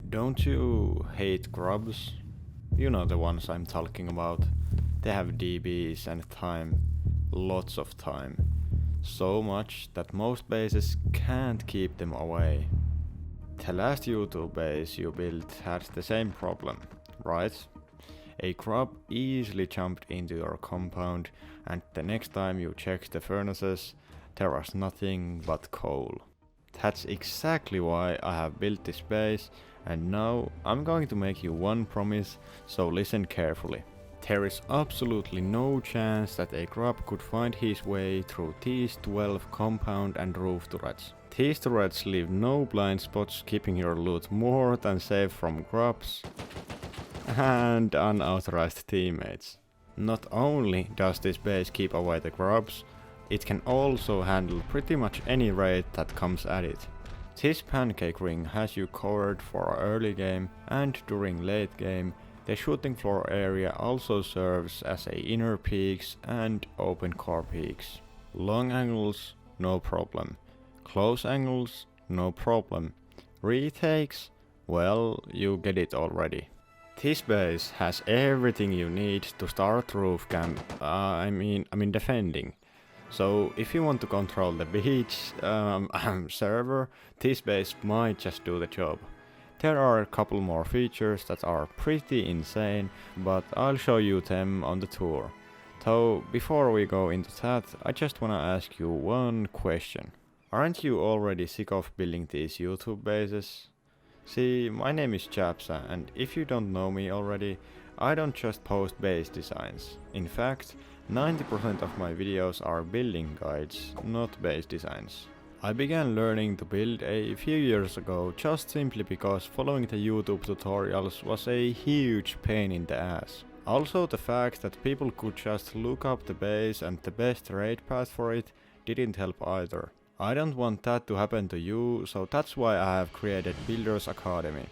Don't you hate grubs? You know the ones I'm talking about. They have DBs and time, lots of time. So much that most bases can't keep them away. The last YouTube base you built had the same problem, right? A grub easily jumped into your compound, and the next time you checked the furnaces, there was nothing but coal. That's exactly why I have built this base, and now I'm going to make you one promise, so listen carefully. There is absolutely no chance that a grub could find his way through these 12 compound and roof turrets. These turrets leave no blind spots, keeping your loot more than safe from grubs and unauthorized teammates. Not only does this base keep away the grubs, it can also handle pretty much any raid that comes at it. This pancake ring has you covered for early game, and during late game the shooting floor area also serves as a inner peaks and open core peaks. Long angles, no problem. Close angles, no problem. Retakes? Well, you get it already. This base has everything you need to start roof camp, I mean defending. So if you want to control the beach server, this base might just do the job. There are a couple more features that are pretty insane, but I'll show you them on the tour. So before we go into that, I just wanna ask you one question. Aren't you already sick of building these YouTube bases? See, my name is Japsa, and if you don't know me already, I don't just post base designs. In fact, 90% of my videos are building guides, not base designs. I began learning to build a few years ago just simply because following the YouTube tutorials was a huge pain in the ass. Also, the fact that people could just look up the base and the best raid path for it didn't help either. I don't want that to happen to you, so that's why I have created Builders Academy.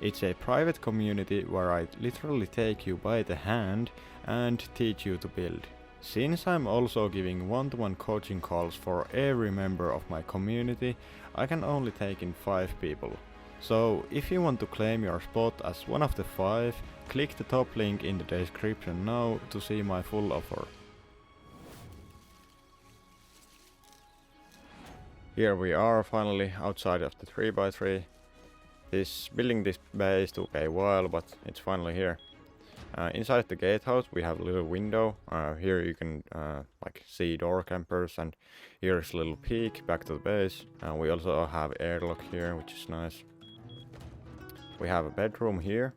It's a private community where I literally take you by the hand and teach you to build. Since I'm also giving one-to-one coaching calls for every member of my community, I can only take in 5 people. So if you want to claim your spot as one of the 5, click the top link in the description now to see my full offer. Here we are finally outside of the 3x3. Building this base took a while, but it's finally here. Inside the gatehouse we have a little window. Here you can see door campers, and here's a little peek back to the base. We also have airlock here, which is nice. We have a bedroom here.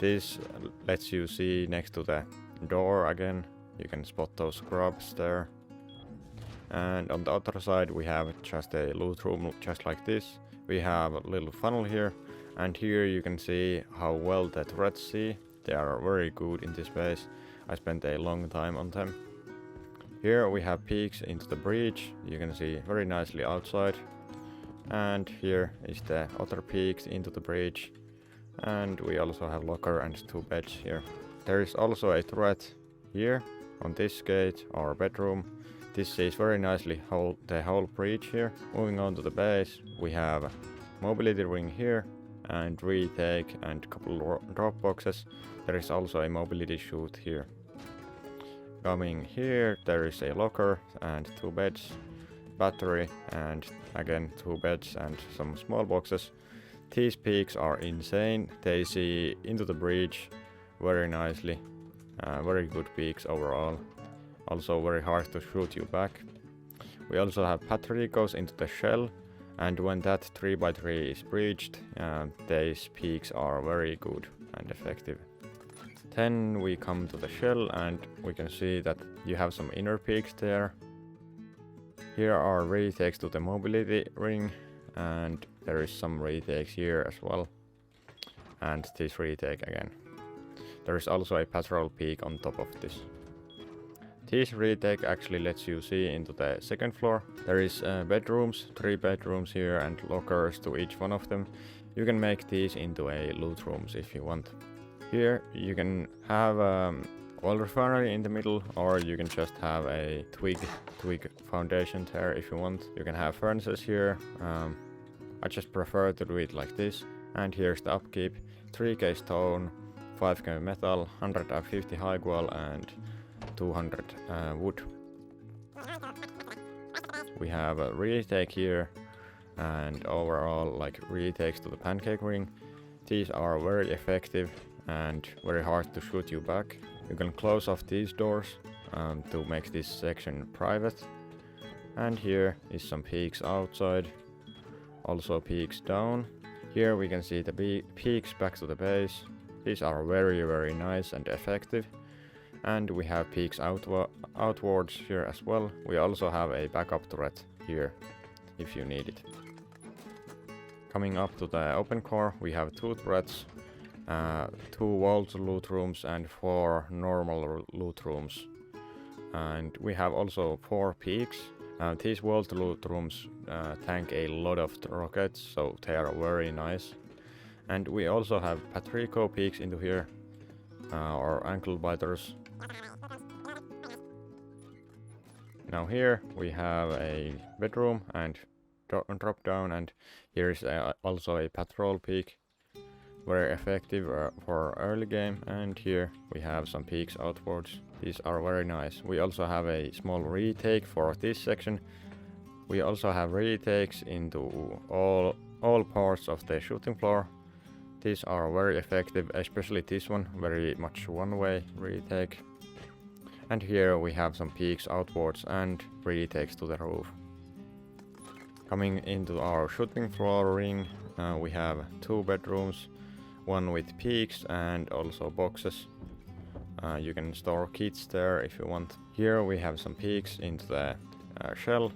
This lets you see next to the door again. You can spot those grubs there. And on the other side we have just a loot room just like this. We have a little funnel here, and here you can see how well the turrets see. They are very good in this base. I spent a long time on them. Here we have peaks into the breach. You can see very nicely outside. And here is the other peaks into the breach. And we also have locker and 2 beds here. There is also a turret here on this gate or bedroom. This sees very nicely the whole breach here. Moving on to the base, we have mobility ring here and retake and couple drop boxes. There is also a mobility chute here. Coming here, there is a locker and 2 beds, battery and again 2 beds and some small boxes. These peaks are insane. They see into the breach very nicely. Very good peaks overall. Also very hard to shoot you back. We also have battery goes into the shell, and when that 3x3 is breached, these peaks are very good and effective. Then we come to the shell, and we can see that you have some inner peaks there. Here are retakes to the mobility ring, and there is some retakes here as well. And this retake again. There is also a patrol peak on top of this. This retake actually lets you see into the second floor. There is bedrooms, 3 bedrooms here and lockers to each one of them. You can make these into a loot rooms if you want. Here you can have oil refinery in the middle, or you can just have a twig foundation there if you want. You can have furnaces here. I just prefer to do it like this. And here's the upkeep: 3k stone, 5k metal, 150 high wall, and 200 wood. We have a retake here, and overall like retakes to the pancake ring. These are very effective and very hard to shoot you back. You can close off these doors to make this section private. And here is some peaks outside, also peaks down. Here we can see the peaks back to the base. These are very nice and effective. And we have peaks outwards here as well. We also have a backup turret here if you need it. Coming up to the open core, we have 2 turrets, 2 vault loot rooms and 4 normal loot rooms. And we have also 4 peaks. These vault loot rooms tank a lot of rockets, so they are very nice. And we also have Patrico peaks into here, or ankle biters. Now here we have a bedroom and drop down, and here is also a patrol peak, very effective for early game. And here we have some peaks outwards. These are very nice. We also have a small retake for this section. We also have retakes into all parts of the shooting floor. These are very effective, especially this one, very much one-way retake. And here we have some peaks outwards and retakes to the roof. Coming into our shooting floor ring, we have 2 bedrooms, one with peaks and also boxes. You can store kits there if you want. Here we have some peaks into the shell,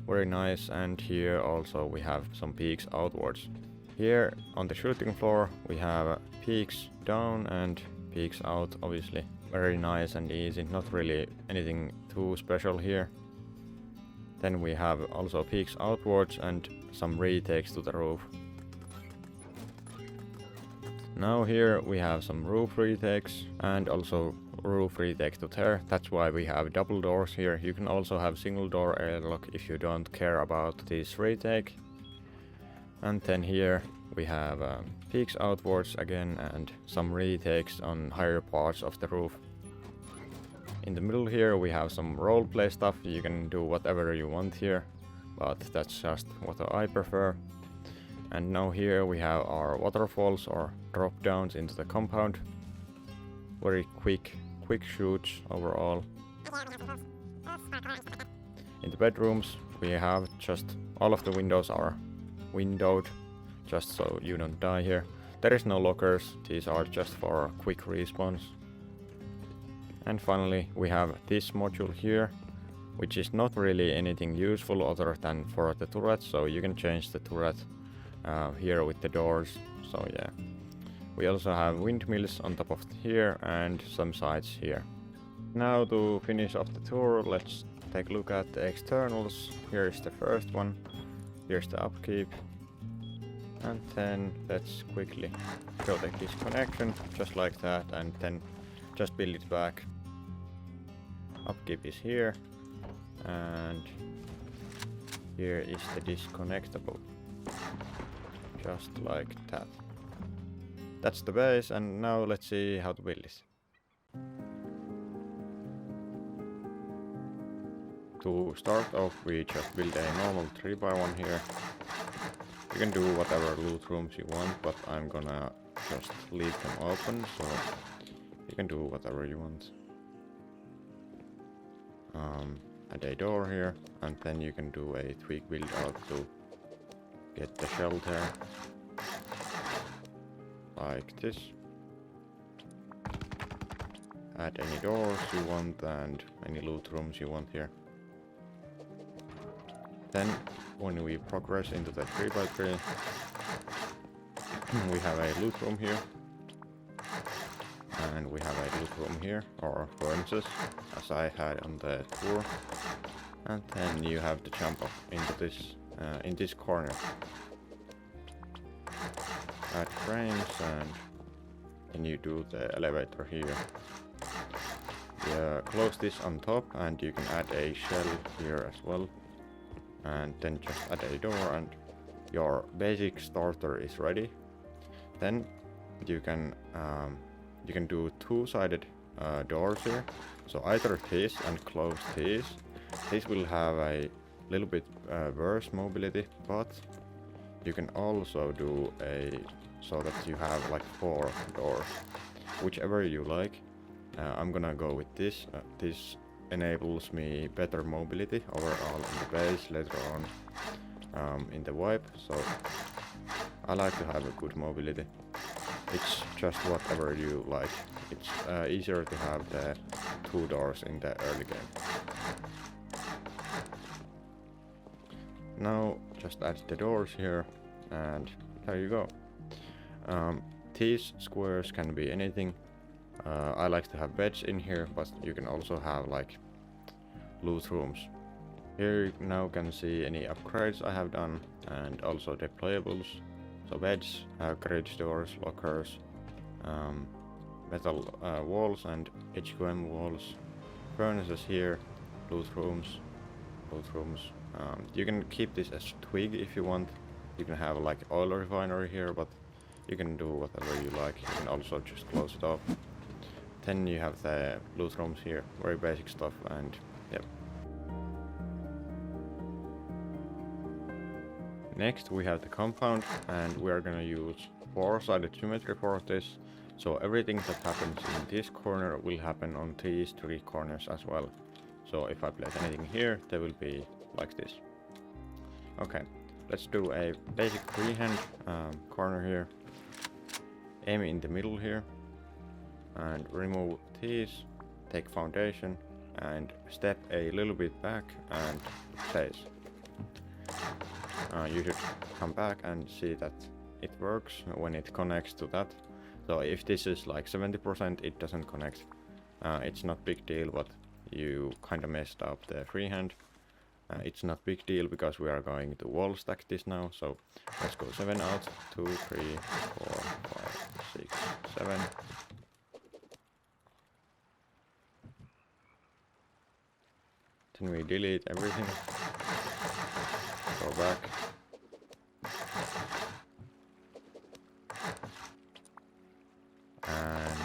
very nice. And here also we have some peaks outwards. Here on the shooting floor we have peaks down and peaks out, obviously. Very nice and easy, not really anything too special here. Then we have also peaks outwards and some retakes to the roof. Now here we have some roof retakes and also roof retakes to there. That's why we have double doors here. You can also have single door airlock if you don't care about this retake. And then here we have peaks outwards again and some retakes on higher parts of the roof. In the middle here we have some roleplay stuff. You can do whatever you want here, but that's just what I prefer. And now here we have our waterfalls or drop downs into the compound. Very quick shoots overall. In the bedrooms we have just all of the windows are windowed, just so you don't die here. There is no lockers, these are just for quick respawns. And finally we have this module here, which is not really anything useful other than for the turret, so you can change the turret here with the doors. So yeah, we also have windmills on top of here and some sides here. Now to finish off the tour, let's take a look at the externals. Here is the first one, here's the upkeep, and then let's quickly go take this connection just like that and then just build it back. Upkeep is here and here is the disconnectable, just like that. That's the base, and now let's see how to build this. To start off we just build a normal 3x1 here. You can do whatever loot rooms you want, but I'm gonna just leave them open, so you can do whatever you want. Add a door here, and then you can do a tweak build out to get the shelter like this. Add any doors you want and any loot rooms you want here. Then when we progress into the 3x3 we have a loot room here, and we have a loot room here, or furnaces, as I had on the tour. And then you have to jump up into this in this corner. Add frames, and then you do the elevator here. Close this on top, and you can add a shell here as well. And then just add a door, and your basic starter is ready. Then you can do two-sided doors here. So either this and close this. This will have a little bit worse mobility, but you can also do a so that you have like 4 doors, whichever you like. I'm gonna go with this. This enables me better mobility overall in the base later on in the wipe, so I like to have a good mobility. It's just whatever you like. It's easier to have the 2 doors in the early game. Now just add the doors here, and there you go. These squares can be anything. I like to have beds in here, but you can also have like loot rooms. Here you now can see any upgrades I have done, and also the playables. So beds, garage doors, lockers, metal walls and HQM walls, furnaces here, loot rooms. You can keep this as twig if you want. You can have like oil refinery here, but you can do whatever you like. You can also just close it off. Then you have the loot rooms here, very basic stuff, and yep. Next we have the compound, and we are gonna use 4-sided symmetry for this. So everything that happens in this corner will happen on these 3 corners as well. So if I place anything here, they will be like this. Okay, let's do a basic freehand corner here. Aim in the middle here, and remove these, take foundation, and step a little bit back and place. You should come back and see that it works when it connects to that. So if this is like 70%, it doesn't connect. It's not big deal, but you kinda messed up the freehand. It's not big deal because we are going to wall stack this now. So let's go 7 out, 2, 3, 4, 5, 6, 7. Then we delete everything. Go back. And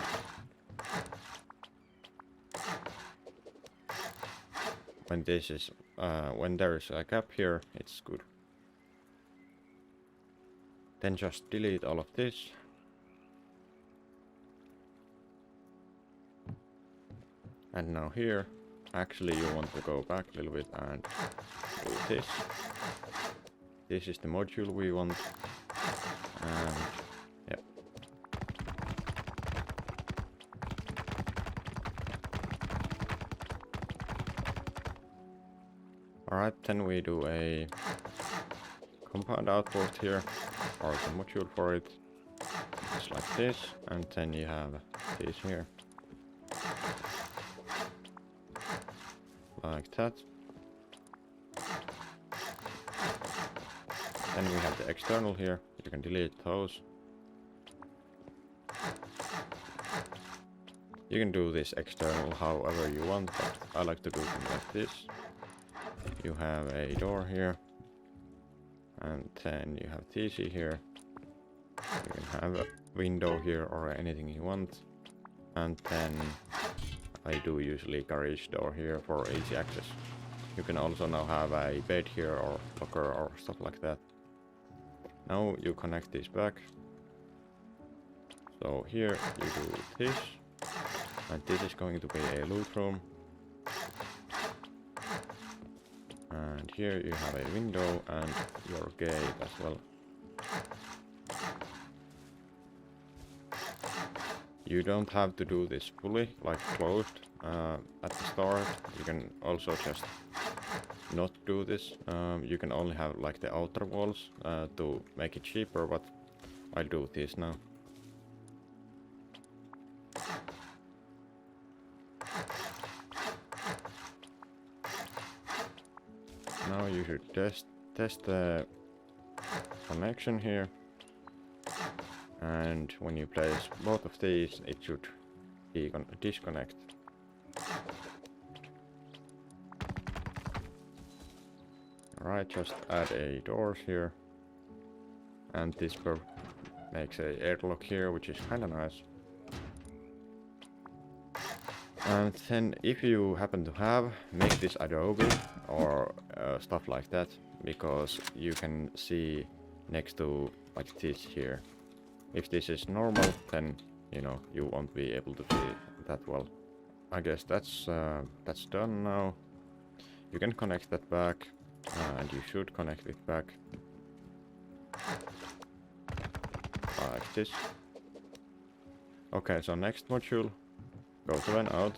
when this is when there is a gap here, it's good. Then just delete all of this. And now here, actually you want to go back a little bit and do this. This is the module we want. And yep. Alright, then we do a compound output here, or the module for it, just like this, and then you have this here, like that. Then we have the external here, you can delete those. You can do this external however you want, but I like to do them like this. You have a door here, and then you have TC here. You can have a window here or anything you want, and then I do usually garage door here for easy access. You can also now have a bed here or locker or stuff like that. Now you connect this back. So here you do this, and this is going to be a loot room. And here you have a window and your gate as well. You don't have to do this fully, like closed at the start. You can also just not do this. You can only have like the outer walls to make it cheaper, but I'll do this now. Now you should test the connection here, and when you place both of these, it should disconnect. Alright, just add a doors here, and this makes a airlock here, which is kinda nice. And then if you happen to have, make this adobe or stuff like that, because you can see next to like this here. If this is normal, then you know you won't be able to see that well. I guess that's done now. You can connect that back, and you should connect it back like this. Okay, so next module, go to and out,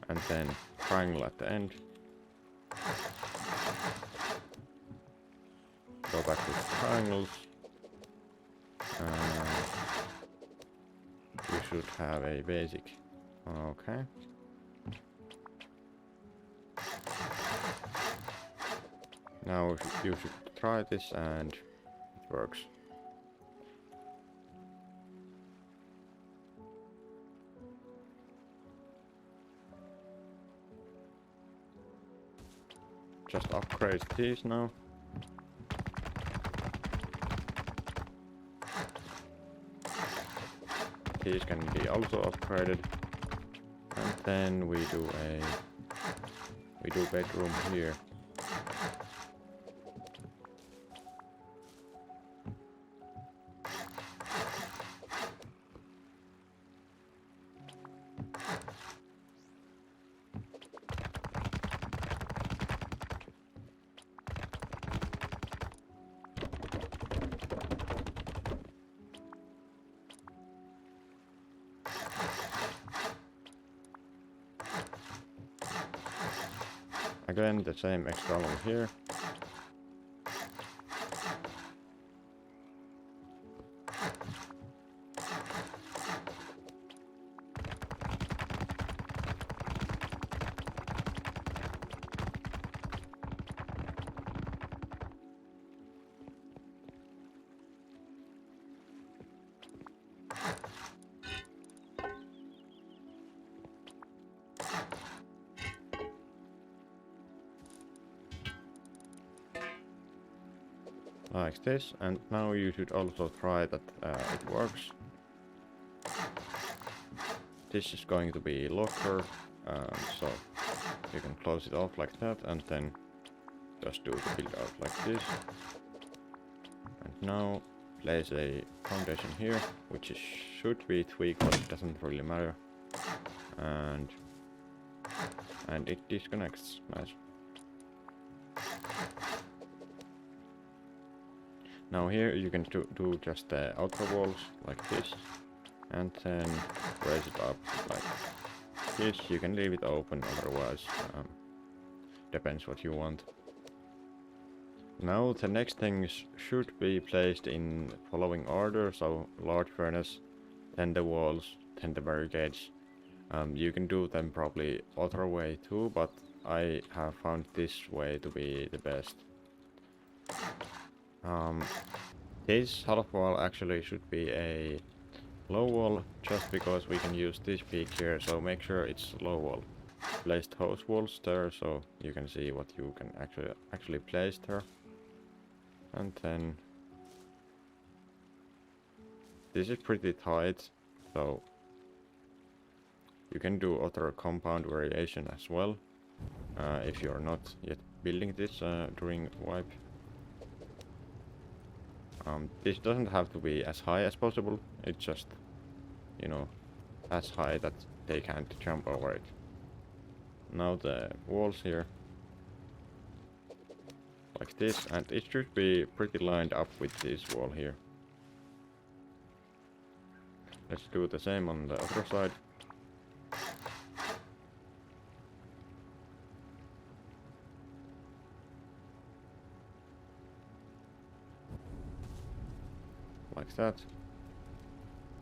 and then triangle at the end. Go back to triangles. You should have a basic. Okay. Now you should try this and it works. Just upgrade these now. These can be also upgraded. And then we do bedroom here. Again, the same X column here. Like this, and now you should also try that it works. This is going to be locker, so you can close it off like that, and then just do the build out like this. And now place a foundation here, which should be tweaked, but it doesn't really matter. And it disconnects. Nice. Now here you can do just the outer walls like this, and then raise it up like this. You can leave it open, otherwise depends what you want. Now the next things should be placed in following order, so large furnace, then the walls, then the barricades. You can do them probably other way too, but I have found this way to be the best. This half wall actually should be a low wall, just because we can use this peak here, so make sure it's low wall. Place those walls there, so you can see what you can actually place there. And then this is pretty tight, so you can do other compound variation as well, if you're not yet building this during wipe. This doesn't have to be as high as possible, it's just, you know, as high that they can't jump over it. Now the walls here, like this, and it should be pretty lined up with this wall here. Let's do the same on the other side. Like that,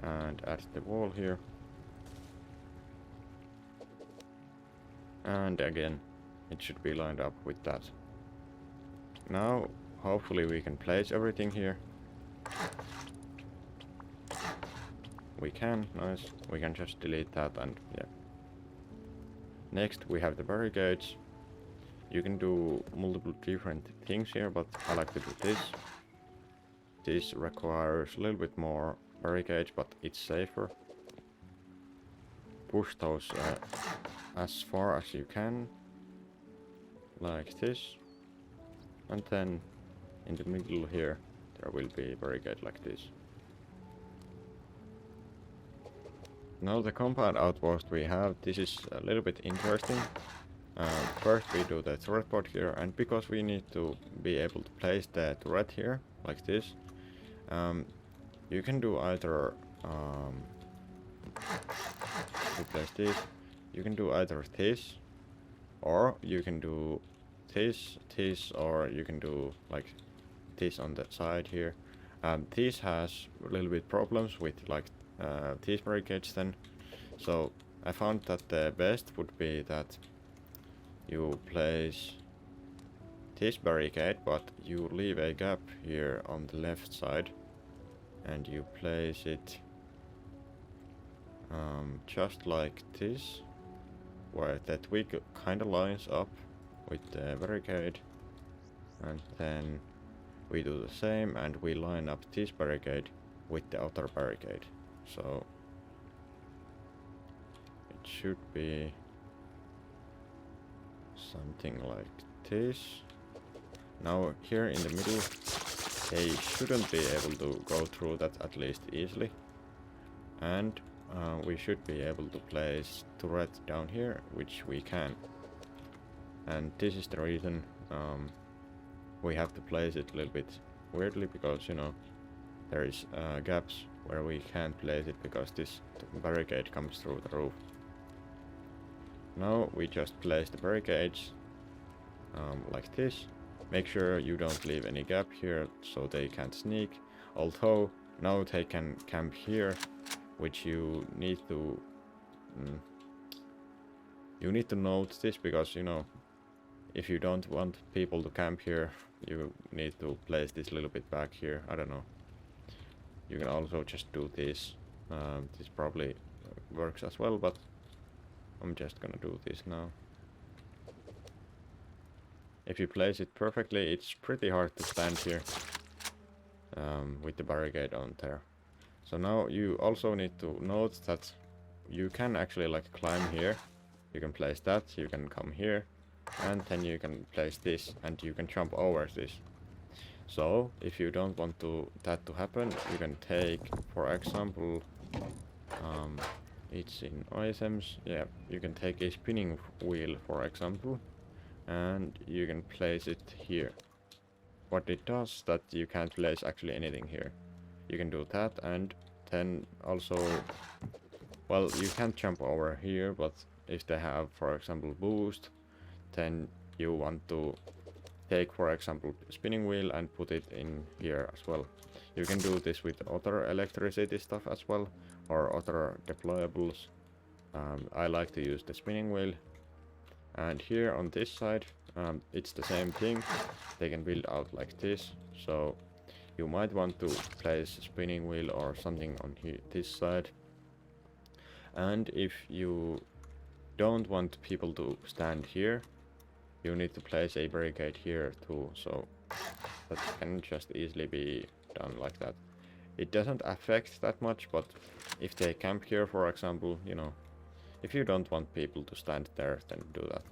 and add the wall here, and again it should be lined up with that. Now hopefully we can place everything here. We can, nice. We can just delete that, and yeah. Next we have the barricades. You can do multiple different things here, but I like to do this. This requires a little bit more barricades, but it's safer. Push those as far as you can, like this. And then in the middle here, there will be a barricade like this. Now the compound outpost we have, this is a little bit interesting. First we do the turret board here, and because we need to be able to place the turret here, like this, you can do either replace this, you can do either this, or you can do this, or you can do like this on the side here. This has a little bit problems with like these barricades then, so I found that the best would be that you place this barricade, but you leave a gap here on the left side, and you place it just like this, where that twig kind of lines up with the barricade, and then we do the same and we line up this barricade with the outer barricade. So it should be something like this. Now here in the middle, they shouldn't be able to go through that at least easily, and we should be able to place turret down here, which we can. And this is the reason we have to place it a little bit weirdly, because you know there is gaps where we can't place it because this barricade comes through the roof. Now we just place the barricades like this. Make sure you don't leave any gap here so they can't sneak, although now they can camp here, which you need to note this, because you know, if you don't want people to camp here, you need to place this a little bit back here. I don't know. You can also just do this. This probably works as well, but I'm just gonna do this now. If you place it perfectly, it's pretty hard to stand here with the barricade on there. So now you also need to note that you can actually like climb here. You can place that, you can come here, and then you can place this, and you can jump over this. So if you don't want that to happen, you can take, for example, it's in items, yeah, you can take a spinning wheel, for example, and you can place it here. What it does that you can't place actually anything here. You can do that, and then also, well, you can't jump over here, but if they have, for example, boost, then you want to take, for example, spinning wheel and put it in here as well. You can do this with other electricity stuff as well, or other deployables. I like to use the spinning wheel. And here on this side, it's the same thing. They can build out like this, so you might want to place a spinning wheel or something on here, this side. And if you don't want people to stand here, you need to place a barricade here too, so that can just easily be done like that. It doesn't affect that much, but if they camp here, for example, you know, if you don't want people to stand there, then do that.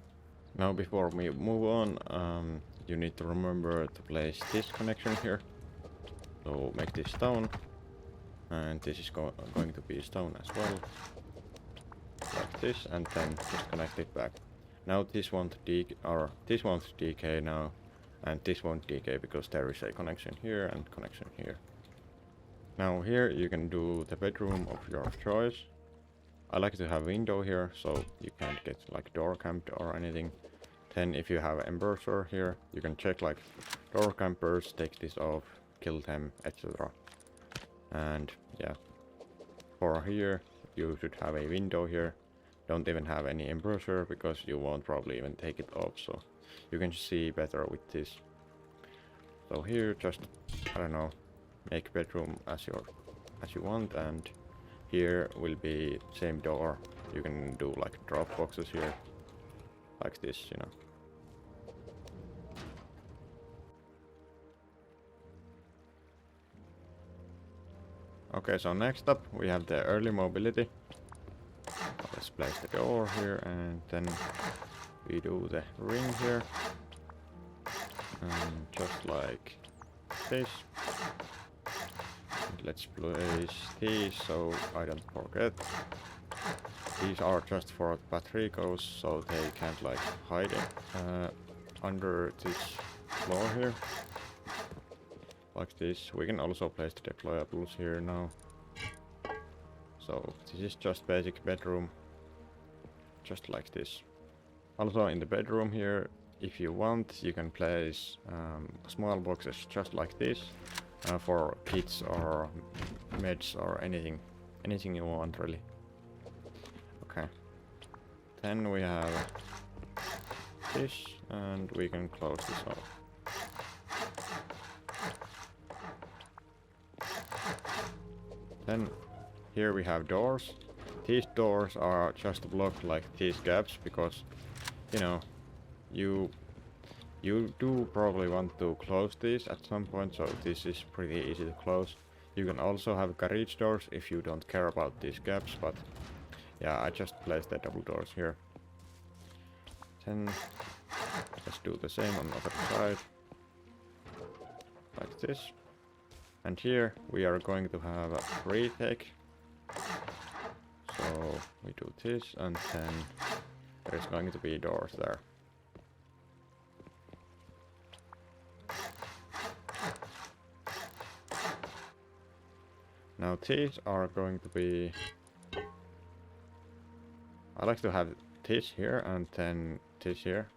Now before we move on, you need to remember to place this connection here. So make this stone, and this is going to be stone as well, like this, and then just connect it back. Now this won't decay now, and this won't decay because there is a connection here and connection here. Now here you can do the bedroom of your choice. I like to have window here, so you can't get like door camped or anything. Then if you have embosser here, you can check like door campers, take this off, kill them, etc. And yeah, for here you should have a window here. Don't even have any embosser because you won't probably even take it off, so you can see better with this. So here just, I don't know, make bedroom as you want, and here will be same door. You can do like drop boxes here, like this, you know. Okay, so next up we have the early mobility. Let's place the door here and then we do the ring here. And just like this. And let's place these so I don't forget. These are just for Patricos so they can't like hide it under this floor here. Like this. We can also place the deployables here now. So this is just basic bedroom. Just like this. Also in the bedroom here, if you want, you can place small boxes just like this for kits or meds or anything you want really. Okay. Then we have this and we can close this off. Then here we have doors. These doors are just blocked like these gaps because, you know, you do probably want to close these at some point, so this is pretty easy to close. You can also have garage doors if you don't care about these gaps, but yeah, I just placed the double doors here. Then let's do the same on the other side, like this. And here we are going to have a retake. So we do this and then there's going to be doors there. Now these are going to be... I like to have this here and then this here.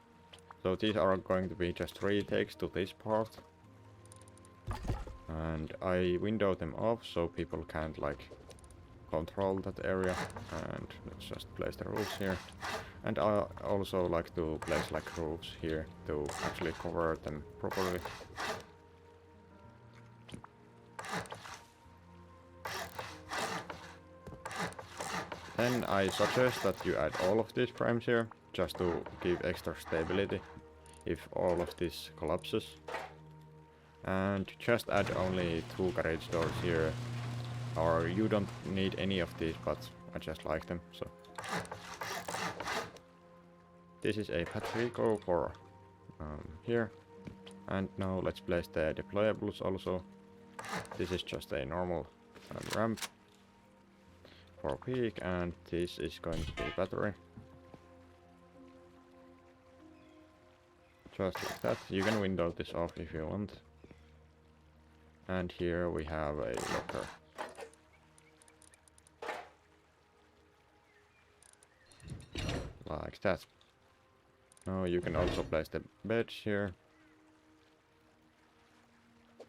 So these are going to be just retakes to this part. And I window them off so people can't like control that area, and let's just place the roofs here. And I also like to place like roofs here to actually cover them properly. Then I suggest that you add all of these frames here just to give extra stability if all of this collapses. And just add only 2 garage doors here, or you don't need any of these, but I just like them, so. This is a Patrico for here. And now let's place the deployables also. This is just a normal ramp for peak, and this is going to be battery. Just like that. You can window this off if you want. And here we have a locker. Like that. Now you can also place the beds here.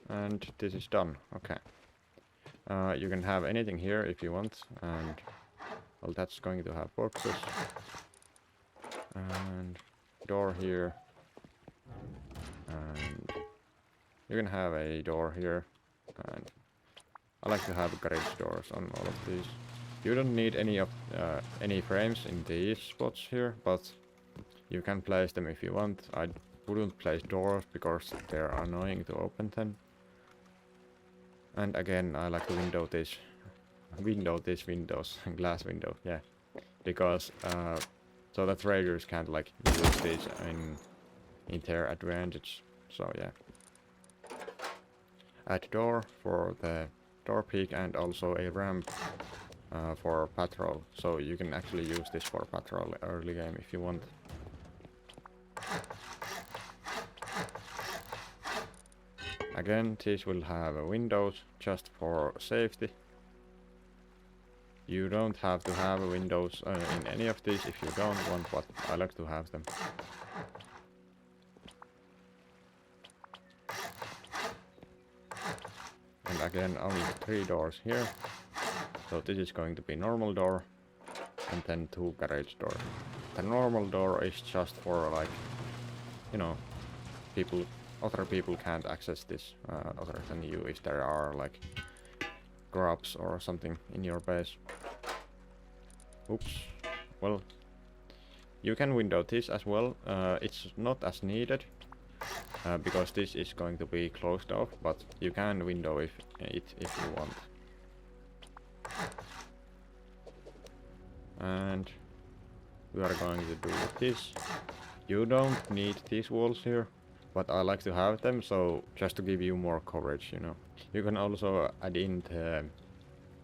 And this is done. Okay. You can have anything here if you want, and well, that's going to have boxes. And door here. And you can have a door here, and I like to have garage doors on all of these. You don't need any frames in these spots here, but you can place them if you want. I wouldn't place doors because they're annoying to open them. And again, I like to window these windows, glass window, yeah, because so that raiders can't like use these in their advantage. So yeah. Add door for the door peak and also a ramp for patrol. So you can actually use this for patrol early game if you want. Again, these will have windows just for safety. You don't have to have windows in any of these if you don't want, but I like to have them. And again, only 3 doors here. So this is going to be normal door, and then 2 garage doors. The normal door is just for like, you know, other people can't access this other than you if there are like grubs or something in your base. Oops. Well, you can window this as well. It's not as needed because this is going to be closed off, but you can window it if you want. And we are going to do this. You don't need these walls here, but I like to have them, so just to give you more coverage, you know. You can also add in the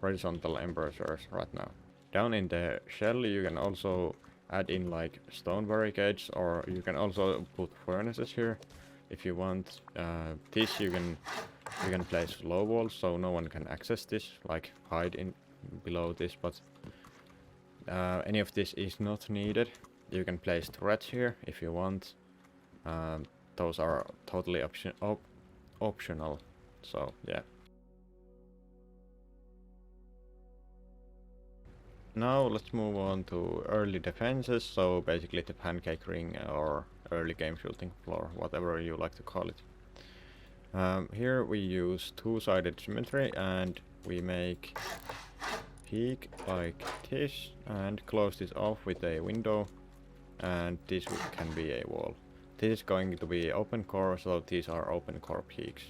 horizontal embrasures right now. Down in the shell you can also add in like stone barricades, or you can also put furnaces here if you want. This you can place low walls so no one can access this, like hide in below this, but any of this is not needed. You can place turrets here if you want. Those are totally optional, so yeah. Now let's move on to early defenses, so basically the pancake ring or early game shooting floor, whatever you like to call it. Here we use two-sided symmetry and we make peak like this and close this off with a window, and this can be a wall. This is going to be open core, so these are open core peaks.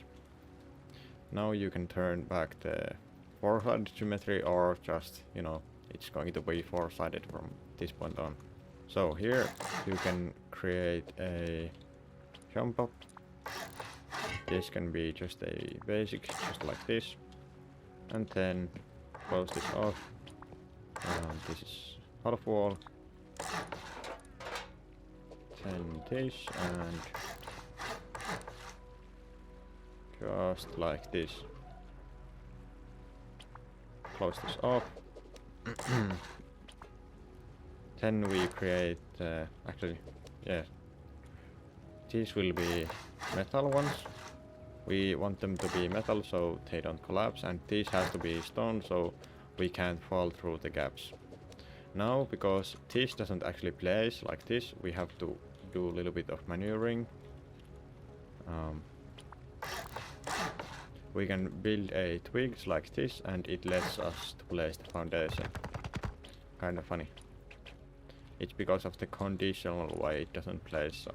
Now you can turn back the four-sided symmetry, or just, you know, it's going to be four-sided from this point on. So here you can create a jump up. This can be just a basic, just like this. And then close this off. This is half wall. Then this, and just like this. Close this off. Then we create, actually, yeah, these will be metal ones. We want them to be metal so they don't collapse, and these has to be stone so we can't fall through the gaps. Now, because this doesn't actually place like this, we have to do a little bit of maneuvering. We can build a twigs like this, and it lets us to place the foundation. Kinda funny. It's because of the conditional way it doesn't place, so.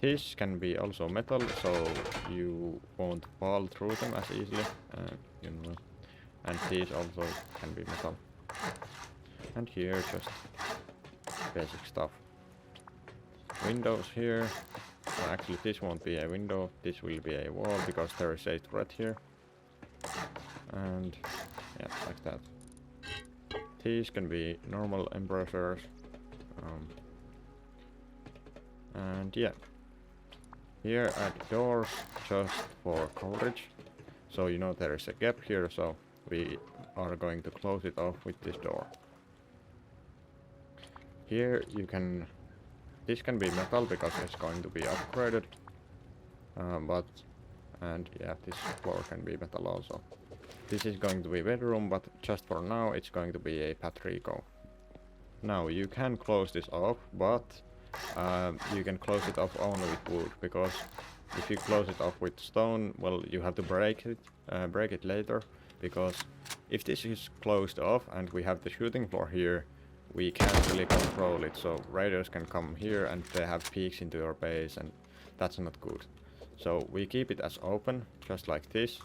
This can be also metal, so you won't fall through them as easily, you know. And these also can be metal. And here just basic stuff. Windows here. Well, actually this won't be a window, this will be a wall because there is a turret here. And yeah, like that. These can be normal embrasures. And yeah. Here add doors just for coverage. So you know there is a gap here, so we are going to close it off with this door. Here you can, this can be metal because it's going to be upgraded. And yeah, this floor can be metal also. This is going to be bedroom, but just for now it's going to be a Patrico. Now you can close this off, but you can close it off only with wood, because if you close it off with stone, well, you have to break it later, because if this is closed off and we have the shooting floor here, we can't really control it, so raiders can come here and they have peeks into your base, and that's not good. So we keep it as open, just like this.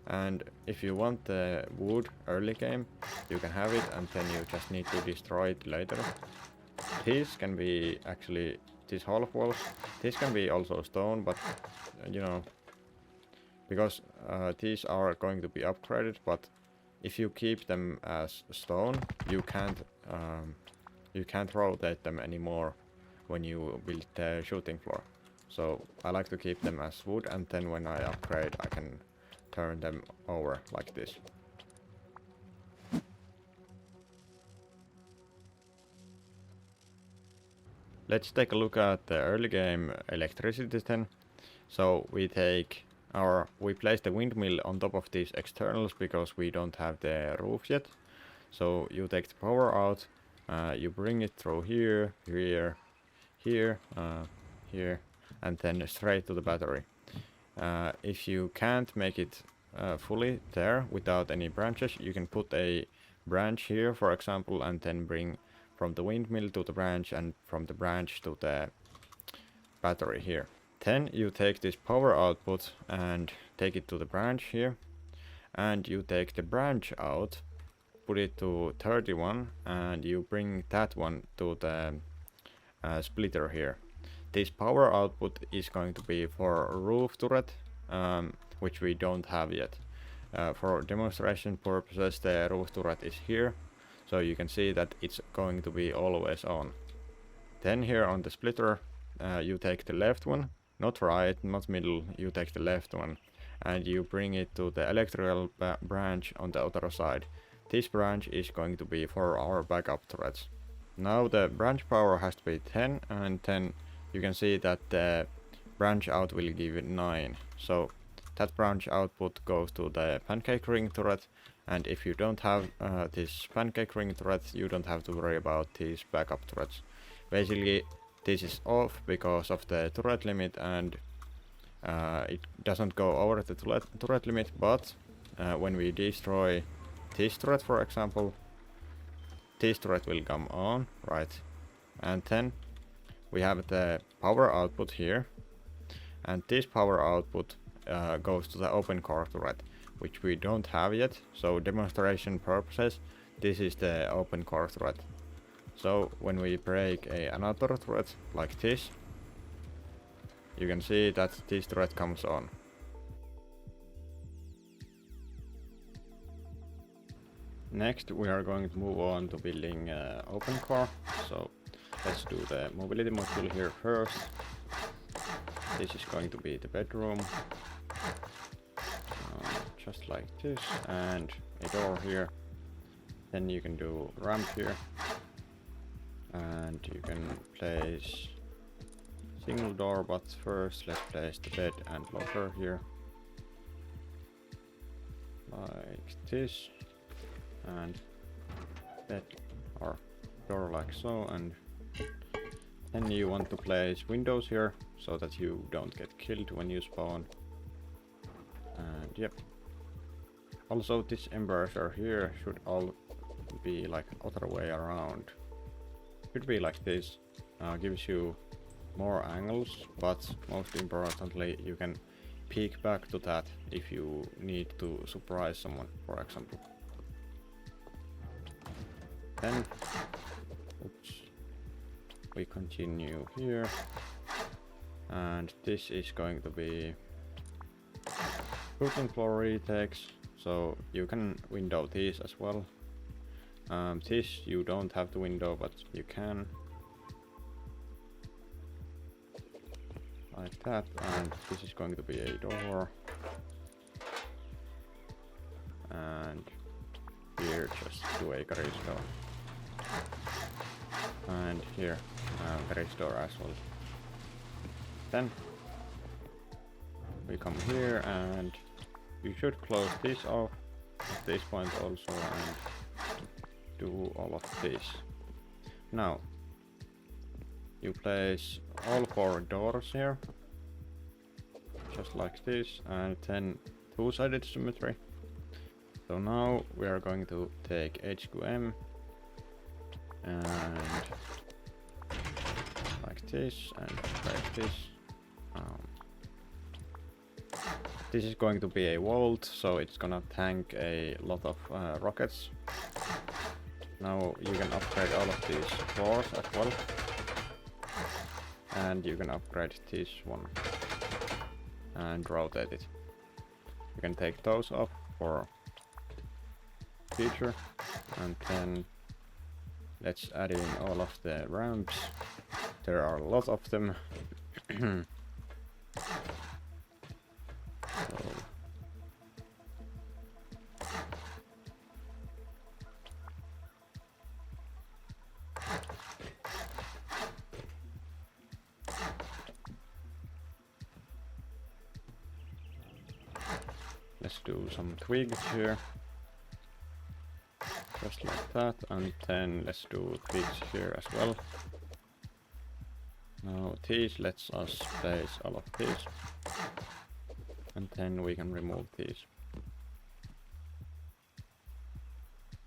And if you want the wood early game, you can have it, and then you just need to destroy it later. These can be actually, these half walls, this can be also stone, but you know, because these are going to be upgraded, but if you keep them as stone, you can't rotate them anymore when you build the shooting floor. So I like to keep them as wood, and then when I upgrade I can turn them over like this. Let's take a look at the early game electricity then. So we place the windmill on top of these externals because we don't have the roof yet. So you take the power out, you bring it through here, here, here, here, and then straight to the battery. If you can't make it fully there without any branches, you can put a branch here, for example, and then bring from the windmill to the branch, and from the branch to the battery here. Then you take this power output and take it to the branch here, and you take the branch out put it to 31 and you bring that one to the splitter here. This power output is going to be for roof turret, which we don't have yet. For demonstration purposes, the roof turret is here, so you can see that it's going to be always on. Then here on the splitter, you take the left one, not right, not middle, you take the left one, and you bring it to the electrical branch on the other side. This branch is going to be for our backup turrets. Now the branch power has to be 10, and then you can see that the branch out will give 9. So that branch output goes to the pancake ring turret, and if you don't have this pancake ring turret, you don't have to worry about these backup turrets. Basically, this is off because of the turret limit, and it doesn't go over the turret limit, but when we destroy this turret, for example, this turret will come on, right? And then we have the power output here, and this power output goes to the open core turret, which we don't have yet. So demonstration purposes, this is the open core turret. So when we break another turret like this, you can see that this turret comes on. Next we are going to move on to building open core. So let's do the mobility module here first. This is going to be the bedroom, just like this, and a door here. Then you can do ramp here, and you can place single door, but first let's place the bed and locker here, like this, and bed or door like so, and then you want to place windows here so that you don't get killed when you spawn. And yep, also this embosser here should all be like other way around. Should be like this. Gives you more angles, but most importantly you can peek back to that if you need to surprise someone, for example. Then we continue here, and this is going to be cooking floor retakes, so you can window these as well. This you don't have to window, but you can, like that. And this is going to be a door, and here just do a garage door, and here garage door as well. Then we come here, and you should close this off at this point also, and do all of this. Now you place all 4 doors here, just like this, and then two-sided symmetry. So now we are going to take HQM and like this, and break this. This is going to be a vault, so it's gonna tank a lot of rockets. Now you can upgrade all of these floors as well, and you can upgrade this one and rotate it. You can take those off for future, and then let's add in all of the ramps. There are a lot of them. Let's do some twigs here, just like that, and then let's do twigs here as well. Now these lets us place all of these, and then we can remove these,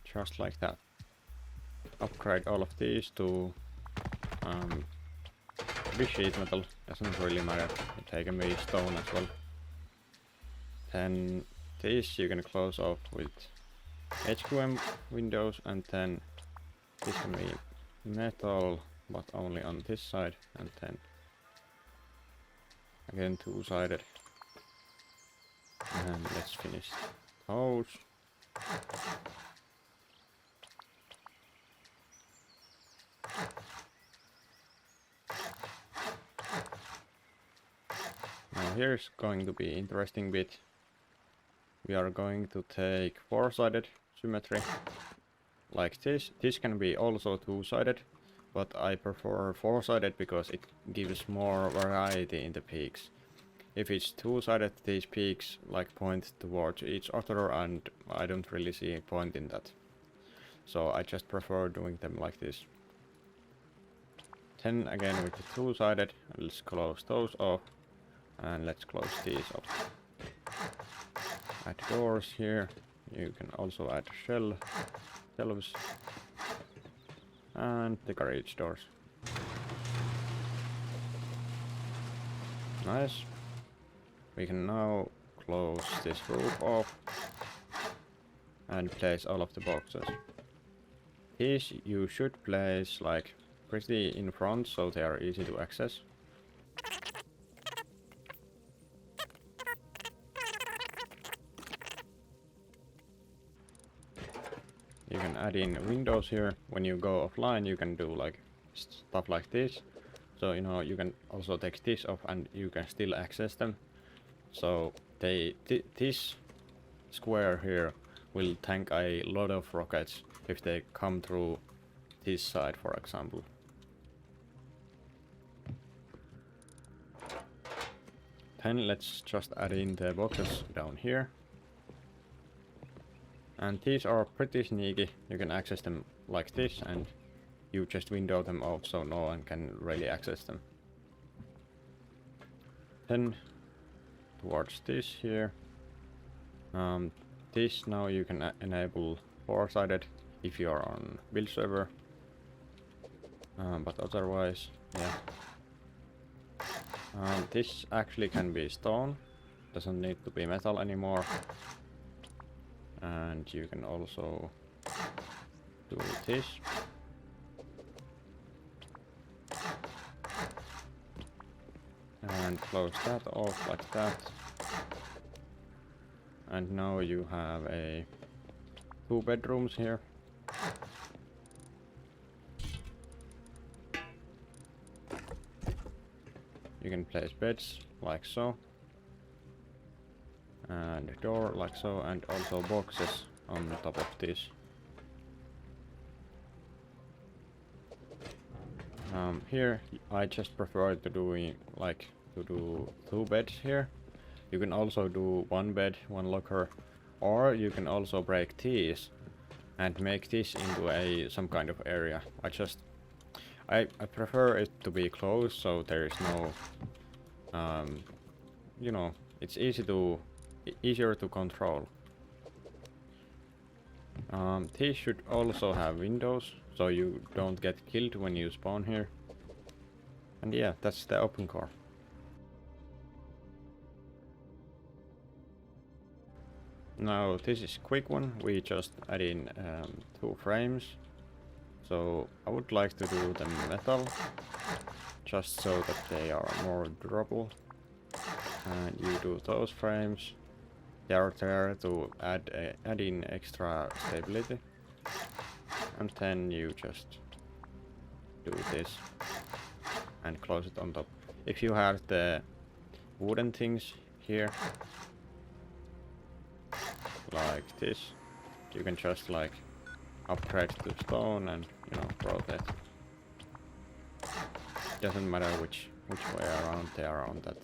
just like that. Upgrade all of these to be sheet metal, doesn't really matter. You take a me stone as well. Then these you can close off with HQM windows, and then this can be metal, but only on this side, and then again two-sided. And let's finish those. Now here's going to be interesting bit. We are going to take four-sided symmetry like this. This can be also two-sided, but I prefer four-sided because it gives more variety in the peaks. If it's two-sided, these peaks like point towards each other, and I don't really see a point in that. So I just prefer doing them like this. Then again with the two-sided, let's close those off, and let's close these off. Add doors here. You can also add shelves, and the garage doors. Nice. We can now close this roof off and place all of the boxes. These you should place like pretty in front so they are easy to access. You can add in windows here. When you go offline, you can do like stuff like this. So you know, you can also take this off and you can still access them. So this square here will tank a lot of rockets if they come through this side, for example. Then let's just add in the boxes down here. And these are pretty sneaky. You can access them like this, and you just window them off so no one can really access them. Then towards this here, this now you can enable four-sided if you are on build server, but otherwise, yeah. This actually can be stone, doesn't need to be metal anymore. And you can also do this. And close that off like that. And now you have a 2 bedrooms here. You can place beds like so. And a door like so, and also boxes on the top of this. Here I just prefer to do 2 beds here. You can also do 1 bed, 1 locker, or you can also break these and make this into some kind of area. I prefer it to be closed so there is no you know, it's easier to control. These should also have windows, so you don't get killed when you spawn here. And yeah, that's the open core. Now this is a quick one. We just add in 2 frames. So I would like to do them metal, just so that they are more durable. And you do those frames. They are there to add in extra stability, and then you just do this and close it on top. If you have the wooden things here like this, you can just like upgrade to stone and rotate. Doesn't matter which way around they are on that.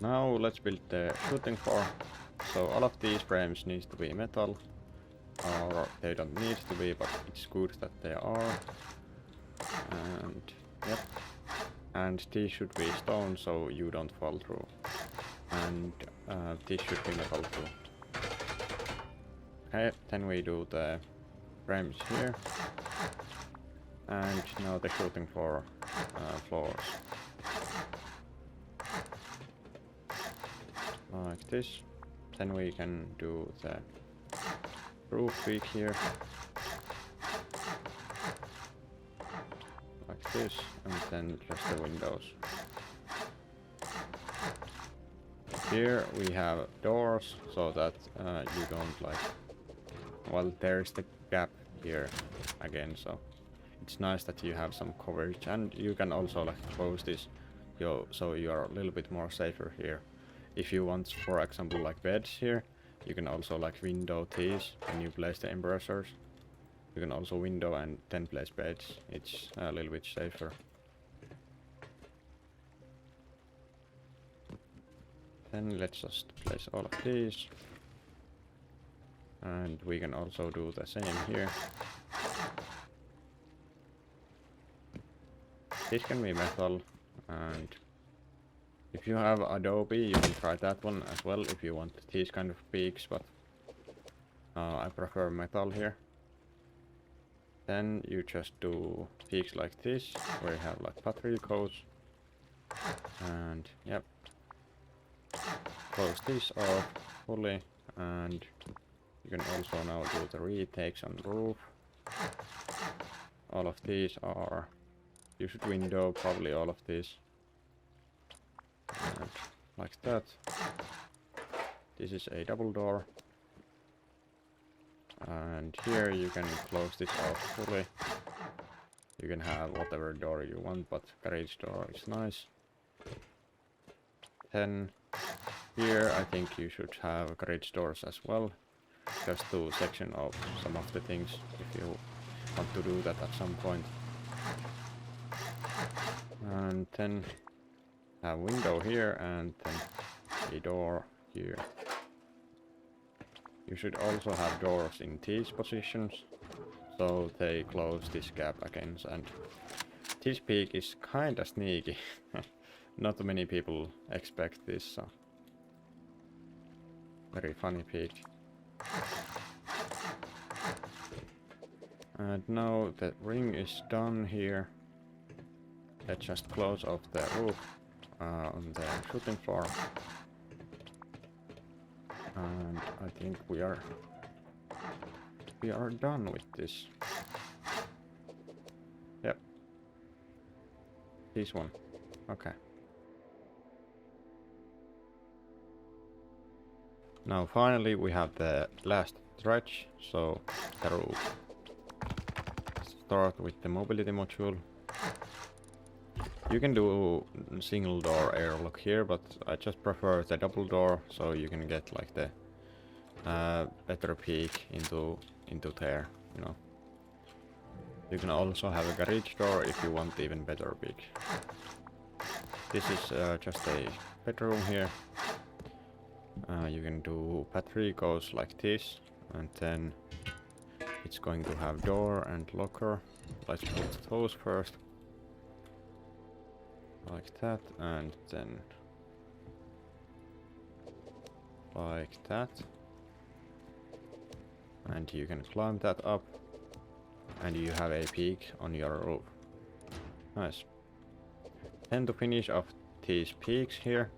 Now let's build the shooting floor. So all of these frames need to be metal, or they don't need to be, but it's good that they are. And yep, and these should be stone so you don't fall through. And this should be metal too. Okay, then we do the frames here, and now the shooting floors. like this. Then we can do the roof peak here, like this, and then just the windows. Here we have doors, so that you don't like... Well, there's the gap here again, so it's nice that you have some coverage, and you can also like close this, so you are a little bit more safer here. If you want, for example, like beds here, you can also like window these when you place the embrassers. You can also window and then place beds. It's a little bit safer. Then let's just place all of these. And we can also do the same here. This can be metal, and if you have Adobe, you can try that one as well if you want these kind of peaks, but I prefer metal here. Then you just do peaks like this, where you have like battery codes, and yep, close this off fully, and you can also now do the retakes on the roof. All of these are... You should window probably all of these. And like that. This is a double door. And here you can close this off fully. You can have whatever door you want, but garage door is nice. Then here I think you should have garage doors as well. Just to section off some of the things if you want to do that at some point. And then have window here and then a door here. You should also have doors in these positions, so they close this gap again, and this peak is kinda sneaky. Not many people expect this, so very funny peak. And now the ring is done here. Let's just close off the roof on the shooting floor. And I think we are done with this. Yep. This one. Okay. Now finally we have the last stretch, so the roof. Start with the mobility module. You can do single door airlock here, but I just prefer the double door, so you can get like the better peek into there, you know. You can also have a garage door if you want even better peek. This is just a bedroom here. You can do battery goes like this, and then it's going to have door and locker. Let's put those first. Like that, and then like that. And you can climb that up, and you have a peak on your roof. Nice. Then to finish off these peaks here,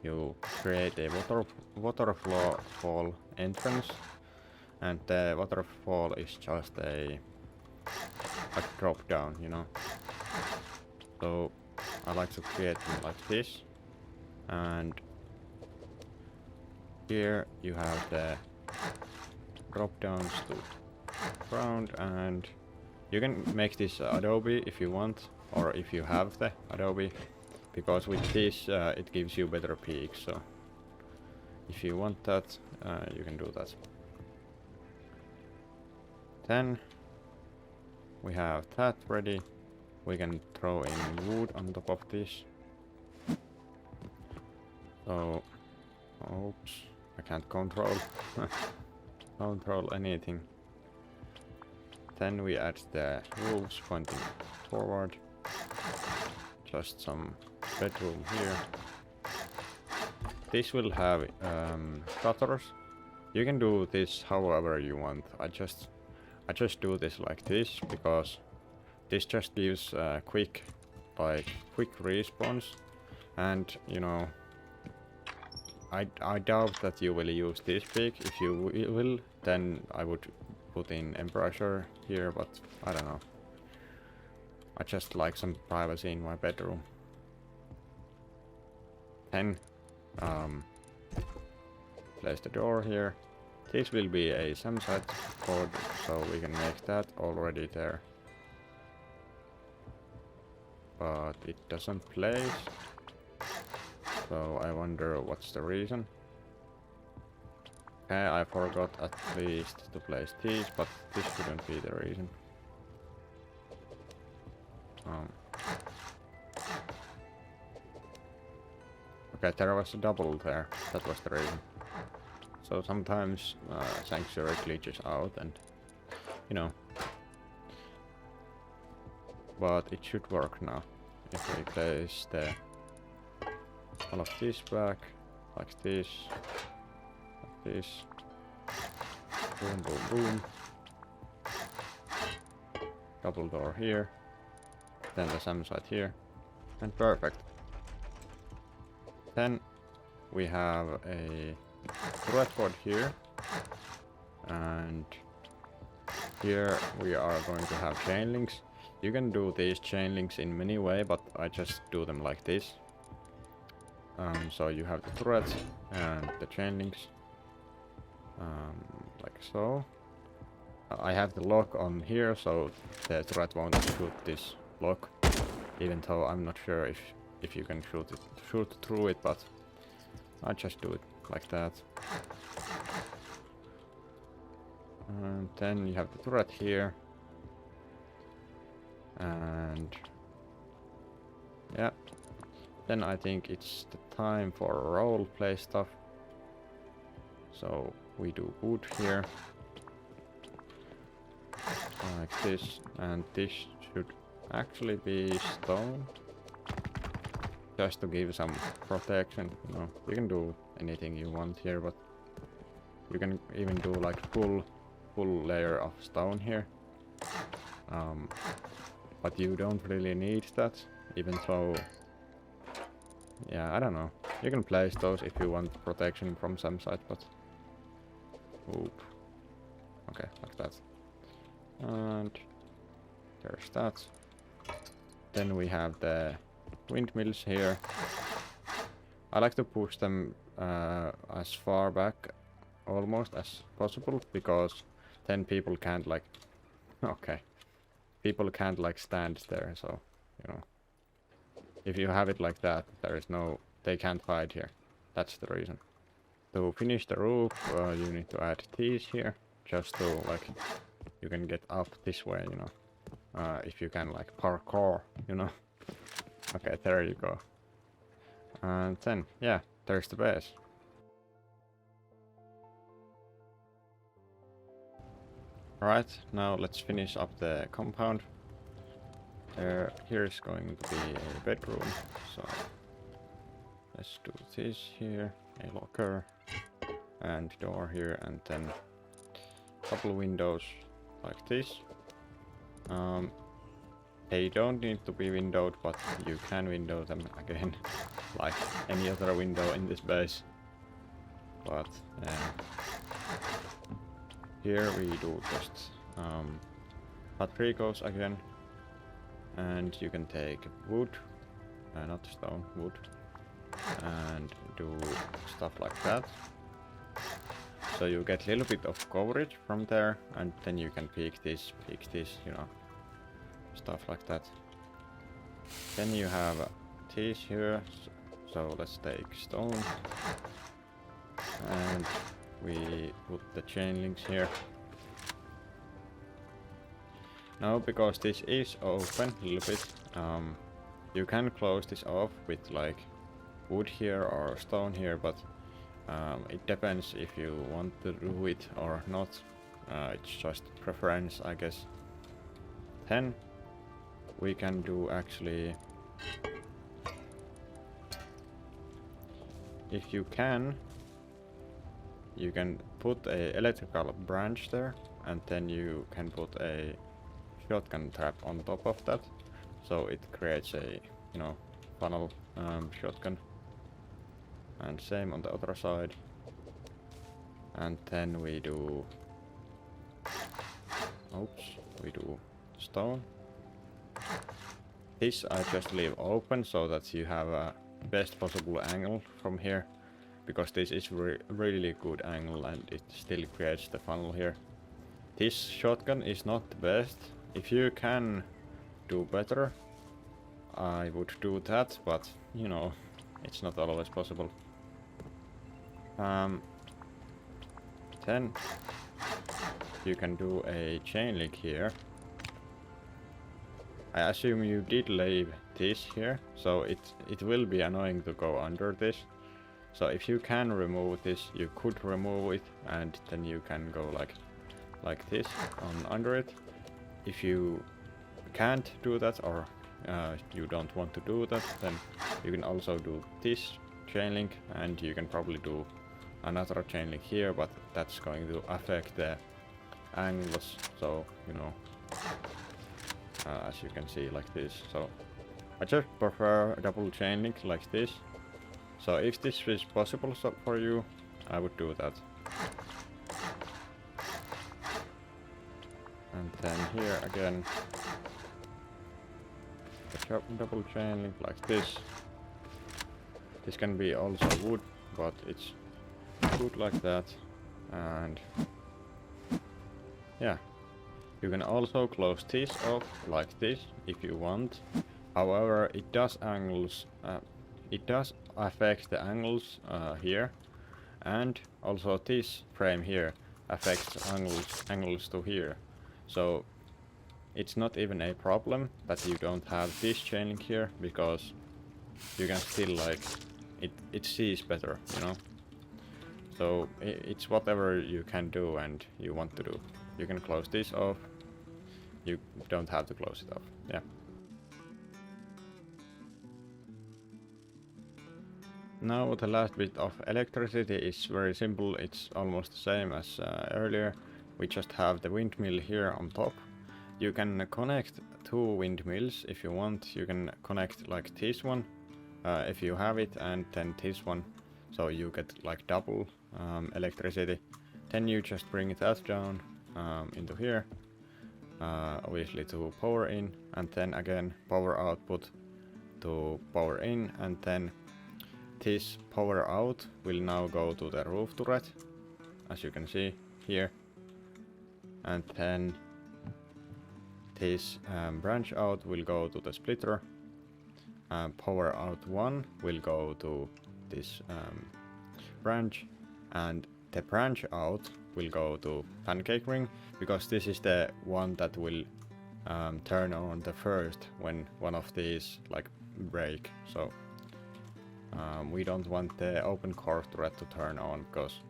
you create a waterfall entrance, and the waterfall is just a drop down, you know. So I like to create them like this, and here you have the drop downs to ground, and you can make this Adobe if you want, or if you have the Adobe, because with this it gives you better peaks, so if you want that you can do that. Then we have that ready. We can throw in wood on top of this. So, oops, I can't control anything. Then we add the roofs pointing forward. Just some bedroom here. This will have gutters. You can do this however you want. I just do this like this because this just gives quick response, and you know, I doubt that you will use this peak. If you will, then I would put in embrasure here, but I don't know. I just like some privacy in my bedroom. Then place the door here. This will be a SAM-site code, so we can make that already there. But it doesn't place. So I wonder what's the reason. Okay, I forgot at least to place these, but this shouldn't be the reason. Okay, there was a double there. That was the reason. So sometimes Sanctuary glitches out and, you know. But it should work now. If we place all of this back, like this, like this. Boom, boom, boom. Double door here. Then the SAM-site here. And perfect. Then we have a red board here. And here we are going to have chain links. You can do these chain links in many ways, but I just do them like this. So you have the threads and the chain links, like so. I have the lock on here, so the thread won't shoot this lock, even though I'm not sure if you can shoot through it, but I just do it like that. And then you have the thread here, and yeah. Then I think it's the time for roleplay stuff. So we do wood here. Like this. And this should actually be stone. Just to give some protection. You know, you can do anything you want here, but you can even do like full layer of stone here. But you don't really need that, even though. Yeah, I don't know. You can place those if you want protection from some side, but... Oop. Okay, like that. And... there's that. Then we have the windmills here. I like to push them as far back almost as possible, because then people can't like... Okay. People can't like stand there, so, you know. If you have it like that, there is no... they can't hide here. That's the reason. To finish the roof, you need to add these here, just to like... you can get up this way, you know. If you can like parkour, you know. Okay, there you go. And then, yeah, there's the base. Alright, now let's finish up the compound. Here is going to be a bedroom, so let's do this here, a locker, and door here, and then a couple windows like this. They don't need to be windowed, but you can window them again, like any other window in this base. But here we do just patricos again. And you can take wood, not stone, wood, and do stuff like that. So you get a little bit of coverage from there, and then you can peek this, you know, stuff like that. Then you have these here, so let's take stone, and we put the chain links here. Now, because this is open a little bit, you can close this off with like wood here or stone here, but it depends if you want to do it or not. It's just preference, I guess. Then we can do actually, if you can put a electrical branch there, and then you can put a shotgun trap on top of that, so it creates a, you know, funnel shotgun. and same on the other side. And then we do, oops, we do stone. This I just leave open so that you have a best possible angle from here, because this is really good angle and it still creates the funnel here. This shotgun is not the best. If you can do better, I would do that, but you know, it's not always possible. Then you can do a chain link here. I assume you did leave this here, so it will be annoying to go under this. So if you can remove this, you could remove it, and then you can go like this on under it. If you can't do that, or you don't want to do that, then you can also do this chain link, and you can probably do another chain link here, but that's going to affect the angles, so you know, as you can see like this. So I just prefer a double chain link like this. So if this is possible for you, I would do that. And then here again, a double chain link like this. This can be also wood, but it's good like that. And yeah, you can also close this off like this if you want. However, it does affect the angles here, and also this frame here affects angles to here. So it's not even a problem that you don't have this chain link here, because you can still like it sees better, you know. So it's whatever you can do and you want to do. You can close this off. You don't have to close it off. Yeah. Now the last bit of electricity is very simple. It's almost the same as earlier. We just have the windmill here on top. You can connect two windmills if you want. You can connect like this one if you have it, and then this one, so you get like double electricity. Then you just bring that down into here, obviously to power in, and then again power output to power in, and then this power out will now go to the roof turret, as you can see here, and then this branch out will go to the splitter. Power out 1 will go to this branch, and the branch out will go to pancake ring, because this is the one that will turn on the first when one of these like break. So we don't want the open core thread to turn on, because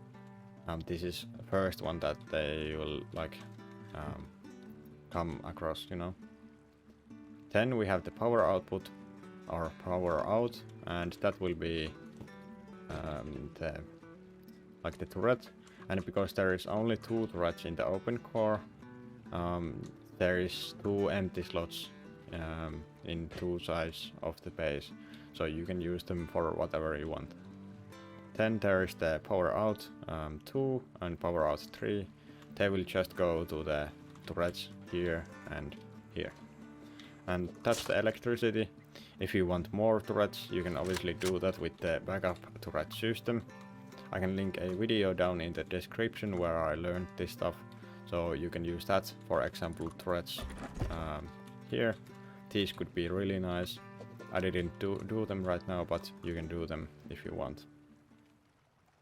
this is the first one that they will like come across, you know. Then we have the power output or power out, and that will be the turret. And because there is only 2 turrets in the open core, there is 2 empty slots in 2 sides of the base, so you can use them for whatever you want. Then there is the power out 2 and power out 3. They will just go to the turrets here and here. And that's the electricity. If you want more turrets, you can obviously do that with the backup turret system. I can link a video down in the description where I learned this stuff, so you can use that. For example, turrets here. These could be really nice. I didn't do them right now, but you can do them if you want.